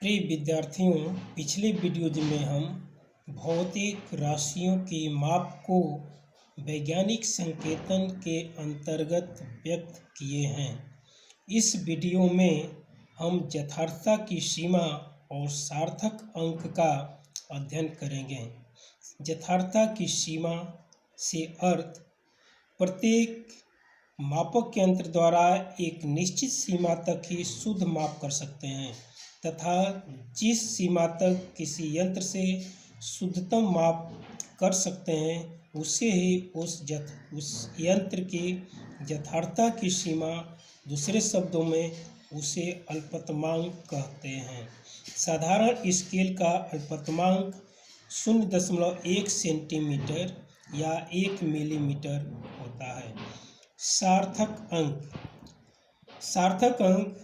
प्रिय विद्यार्थियों, पिछले वीडियो में हम भौतिक राशियों के माप को वैज्ञानिक संकेतन के अंतर्गत व्यक्त किए हैं। इस वीडियो में हम यथार्थता की सीमा और सार्थक अंक का अध्ययन करेंगे। यथार्थता की सीमा से अर्थ प्रत्येक मापक यंत्र द्वारा एक निश्चित सीमा तक ही शुद्ध माप कर सकते हैं तथा जिस सीमा तक किसी यंत्र से शुद्धतम माप कर सकते हैं उसे ही उस यंत्र की यथार्थता की सीमा, दूसरे शब्दों में उसे अल्पतमांक कहते हैं। साधारण स्केल का अल्पतमांक 0.1 सेंटीमीटर या 1 मिलीमीटर होता है। सार्थक अंक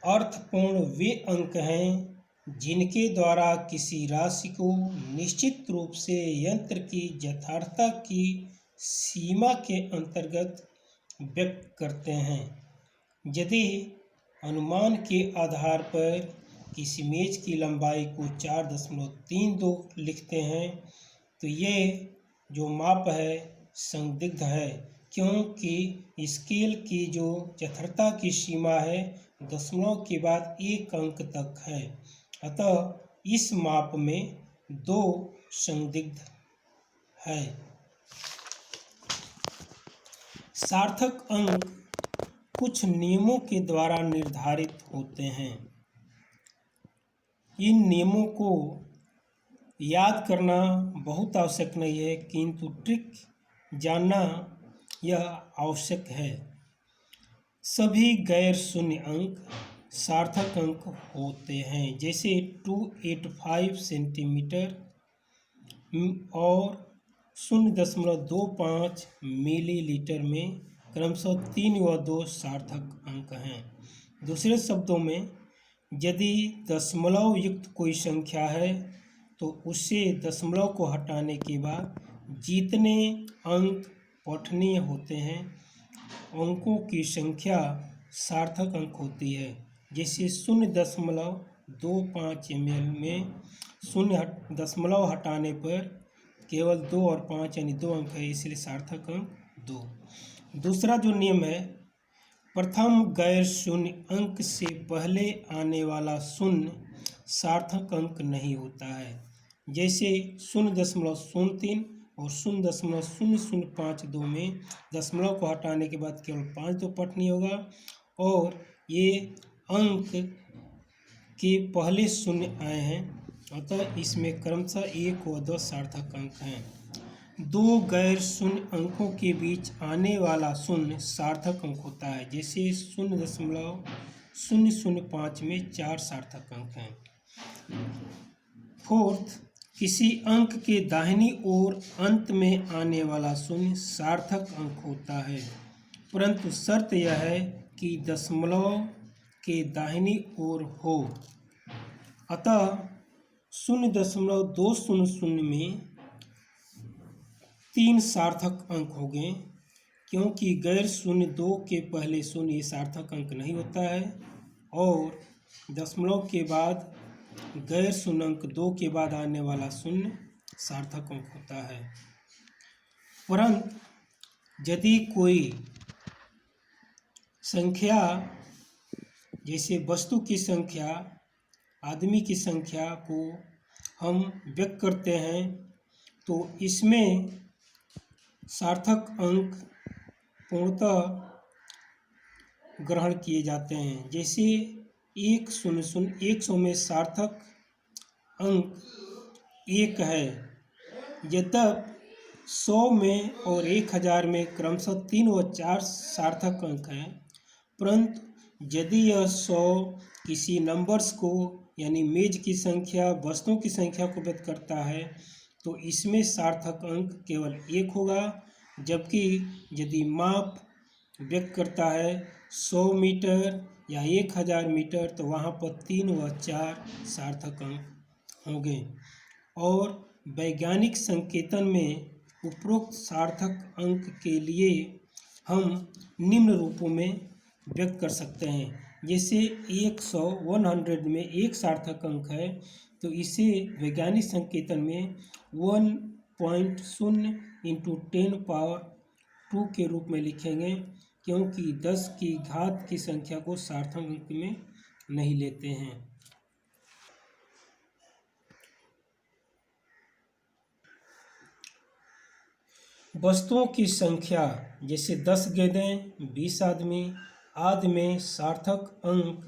अर्थपूर्ण वे अंक हैं जिनके द्वारा किसी राशि को निश्चित रूप से यंत्र की यथार्थता की सीमा के अंतर्गत व्यक्त करते हैं। यदि अनुमान के आधार पर किसी मेज की लंबाई को 4.32 लिखते हैं तो ये जो माप है संदिग्ध है, क्योंकि स्केल की जो यथार्थता की सीमा है दशमलव के बाद एक अंक तक है। अतः इस माप में दो संदिग्ध है। सार्थक अंक कुछ नियमों के द्वारा निर्धारित होते हैं। इन नियमों को याद करना बहुत आवश्यक नहीं है, किंतु ट्रिक जानना यह आवश्यक है। सभी गैर शून्य अंक सार्थक अंक होते हैं, जैसे 285 सेंटीमीटर और 0.25 मिलीलीटर में क्रमशः 3 व 2 सार्थक अंक हैं। दूसरे शब्दों में, यदि दशमलव युक्त कोई संख्या है तो उससे दशमलव को हटाने के बाद जितने अंक पठनीय होते हैं अंकों की संख्या सार्थक अंक होती है। जैसे 0.25 ml में 0 हटाने पर केवल 2 और 5 यानी 2 अंक है, इसलिए सार्थक अंक 2। दूसरा जो नियम है, प्रथम गैर शून्य अंक से पहले आने वाला शून्य सार्थक अंक नहीं होता है। जैसे 0.03 और 0.0052 में दशमलव को हटाने के बाद केवल 5 तो पठनीय होगा और ये अंक के पहले शून्य आए हैं, अतः इसमें क्रमशः 1 व 2 सार्थक अंक हैं। दो गैर शून्य अंकों के बीच आने वाला शून्य सार्थक अंक होता है। जैसे 0.005 में 4 सार्थक अंक हैं। फोर्थ, किसी अंक के दाहिनी ओर अंत में आने वाला शून्य सार्थक अंक होता है, परंतु शर्त यह है कि दशमलव के दाहिनी ओर हो। अतः 0.200 में 3 सार्थक अंक हो गए, क्योंकि गैर शून्य 2 के पहले शून्य सार्थक अंक नहीं होता है और दशमलव के बाद गैर शून्य अंक 2 के बाद आने वाला शून्य सार्थक अंक होता है। परंतु यदि कोई संख्या, जैसे वस्तु की संख्या, आदमी की संख्या को हम व्यक्त करते हैं तो इसमें सार्थक अंक पूर्णतः ग्रहण किए जाते हैं। जैसे 100 में सार्थक अंक 1 है, यद्यपि 100 में और 1000 में क्रमशः 3 व 4 सार्थक अंक हैं, परंतु यदि यह 100 किसी नंबर्स को यानी मेज की संख्या, वस्तुओं की संख्या को व्यक्त करता है तो इसमें सार्थक अंक केवल 1 होगा, जबकि यदि माप व्यक्त करता है 100 मीटर या 1000 मीटर तो वहाँ पर 3 व 4 सार्थक अंक होंगे। और वैज्ञानिक संकेतन में उपरोक्त सार्थक अंक के लिए हम निम्न रूपों में व्यक्त कर सकते हैं। जैसे 100 में एक सार्थक अंक है तो इसे वैज्ञानिक संकेतन में 1.0 इंटू 10 पावर 2 के रूप में लिखेंगे, क्योंकि 10 की घात की संख्या को सार्थक अंक में नहीं लेते हैं। वस्तुओं की संख्या जैसे 10 गेंदें, 20 आदमी आदि में सार्थक अंक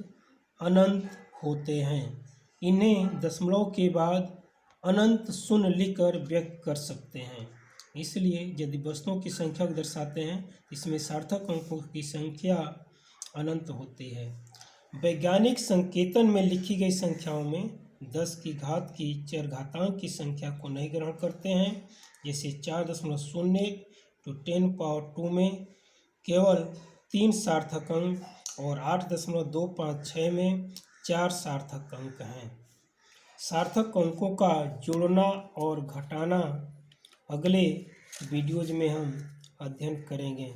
अनंत होते हैं। इन्हें दशमलव के बाद अनंत शून्य लिखकर व्यक्त कर सकते हैं। इसलिए यदि वस्तुओं की संख्या को दर्शाते हैं, इसमें सार्थक अंकों की संख्या अनंत होती है। वैज्ञानिक संकेतन में लिखी गई संख्याओं में 10 की घात की चरघातांक की संख्या को नहीं ग्रहण करते हैं। जैसे 4.01 तो 10 पावर 2 में केवल 3 सार्थक अंक और 8.256 में 4 सार्थक अंक हैं। सार्थक अंकों का जोड़ना और घटाना अगले वीडियोज में हम अध्ययन करेंगे।